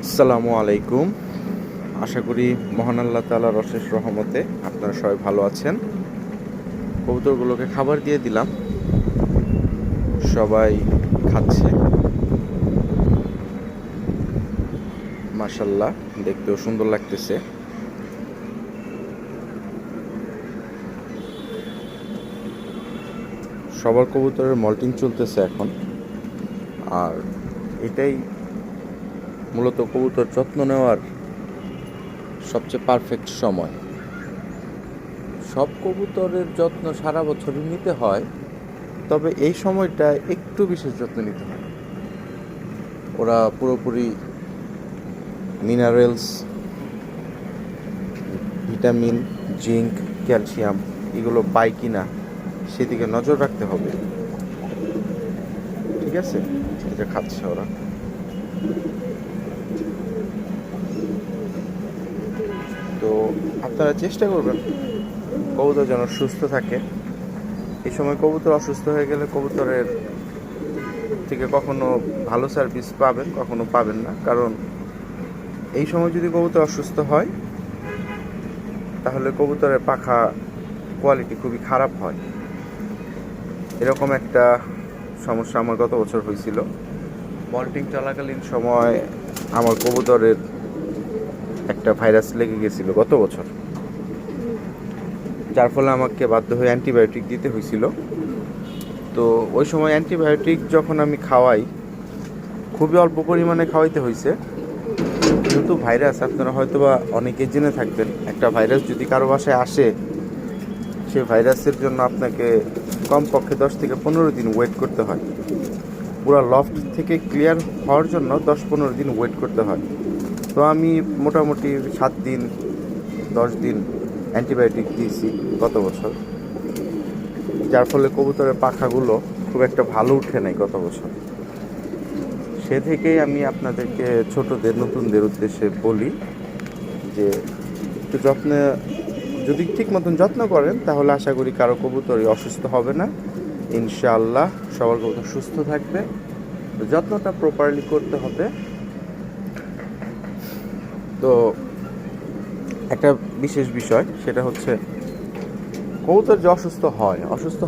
আসসালামু আলাইকুম। আশা করি মহান আল্লাহ তাআলার অশেষ রহমতে আপনারা সবাই ভালো আছেন। কবুতরগুলোকে খাবার দিয়ে দিলাম, সবাই খাচ্ছে। মাশাআল্লাহ, দেখতেও সুন্দর লাগতেছে। সবার কবুতরের মল্টিং চলতেছে এখন, আর এটাই মূলত কবুতর যত্ন নেওয়ার সবচেয়ে পারফেক্ট সময়। সব কবুতরের যত্ন সারা বছরই নিতে হয়, তবে এই সময়টা একটু বিশেষ যত্ন নিতে হয়। ওরা পুরোপুরি মিনারেলস, ভিটামিন, জিঙ্ক, ক্যালসিয়াম এগুলো পায় কি না সেদিকে নজর রাখতে হবে। ঠিক আছে, এটা খাচ্ছে ওরা। তো আপনারা চেষ্টা করবেন কবুতর যেন সুস্থ থাকে। এই সময় কবুতর অসুস্থ হয়ে গেলে কবুতরের থেকে কখনো ভালো সার্ভিস পাবেন, কখনো পাবেন না। কারণ এই সময় যদি কবুতর অসুস্থ হয় তাহলে কবুতরের পাখা কোয়ালিটি খুবই খারাপ হয়। এরকম একটা সমস্যা আমার গত বছর হয়েছিল। মল্টিং চলাকালীন সময় আমার কবুতরের একটা ভাইরাস লেগে গেছিল গত বছর, যার ফলে আমাকে বাধ্য হয়ে অ্যান্টিবায়োটিক দিতে হয়েছিল। তো ওই সময় অ্যান্টিবায়োটিক যখন আমি খাওয়াই, খুবই অল্প পরিমাণে খাওয়াইতে হয়েছে। কিন্তু ভাইরাস, আপনারা হয়তো বা অনেকে জেনে থাকবেন, একটা ভাইরাস যদি কারো বাসায় আসে, সে ভাইরাসের জন্য আপনাকে কমপক্ষে 10 থেকে 15 দিন ওয়েট করতে হয়। পুরো লফট থেকে ক্লিয়ার হওয়ার জন্য 10-15 দিন ওয়েট করতে হয়। তো আমি মোটামুটি 7 দিন 10 দিন অ্যান্টিবায়োটিক দিয়েছি গত বছর, যার ফলে কবুতরের পাখাগুলো খুব একটা ভালো উঠে নাই গত বছর। সে থেকেই আমি আপনাদেরকে ছোটদের, নতুনদের উদ্দেশ্যে বলি যে একটু যদি ঠিক মতন যত্ন করেন তাহলে আশা করি কারো কবুতরই অসুস্থ হবে না। ইনশাআল্লাহ সবার কবুতর সুস্থ থাকবে। যত্নটা প্রপারলি করতে হবে। তো একটা বিশেষ বিষয়, সেটা হচ্ছে কবুতর যে অসুস্থ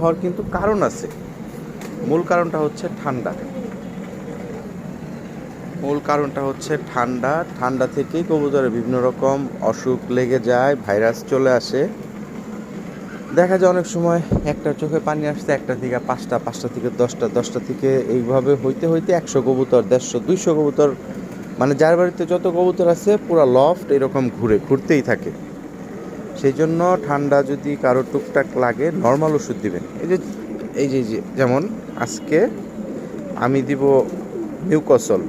হওয়ার কিন্তু কারণ আছে। মূল কারণটা হচ্ছে ঠান্ডা। ঠান্ডা থেকেই কবুতরের বিভিন্ন রকম অসুখ লেগে যায়, ভাইরাস চলে আসে। দেখা যায় অনেক সময় একটা চোখে পানি আসছে, একটা থেকে 5টা, 5টা থেকে 10টা, 10টা থেকে এইভাবে হইতে হইতে 100 কবুতর, 150, 200 কবুতর, মানে যার বাড়িতে যত কবুতর আছে পুরো লফট এরকম ঘুরতেই থাকে। সেই জন্য ঠান্ডা যদি কারো টুকটাক লাগে, নর্মাল ওষুধ দিবেন। এই যে যেমন আজকে আমি দিব মিউকসল।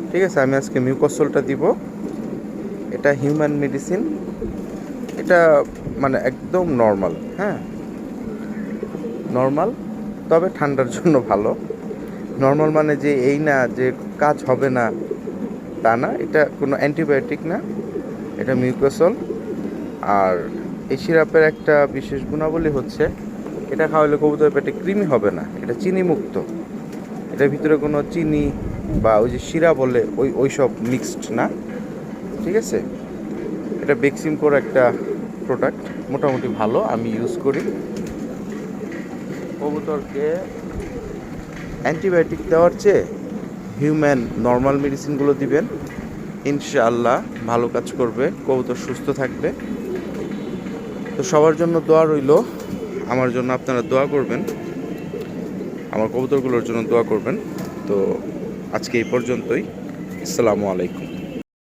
ঠিক আছে, আমি আজকে মিউকসলটা দিব। এটা হিউম্যান মেডিসিন, এটা মানে একদম নর্মাল, হ্যাঁ নর্মাল, তবে ঠান্ডার জন্য ভালো। নর্মাল মানে যে এই না যে কাজ হবে না, তা না। এটা কোনো অ্যান্টিবায়োটিক না, এটা মিউকসল। আর এই সিরাপের একটা বিশেষ গুণাবলী হচ্ছে, এটা খাওয়ালে কবুতরের পেটে কৃমি হবে না। এটা চিনি মুক্ত, এটার ভিতরে কোনো চিনি বা ওই যে শিরা বলে ওইসব মিক্সড না। ঠিক আছে, এটা বেক্সিমকোর একটা প্রোডাক্ট, মোটামুটি ভালো, আমি ইউজ করি। কবুতরকে অ্যান্টিবায়োটিক দেওয়ার চেয়ে হিউম্যান নর্মাল মেডিসিনগুলো দিবেন, ইনশাআল্লাহ ভালো কাজ করবে, কবুতর সুস্থ থাকবে। তো সবার জন্য দোয়া রইল, আমার জন্য আপনারা দোয়া করবেন, আমার কবুতরগুলোর জন্য দোয়া করবেন। তো আজকে এই পর্যন্তই। আসসালামু আলাইকুম।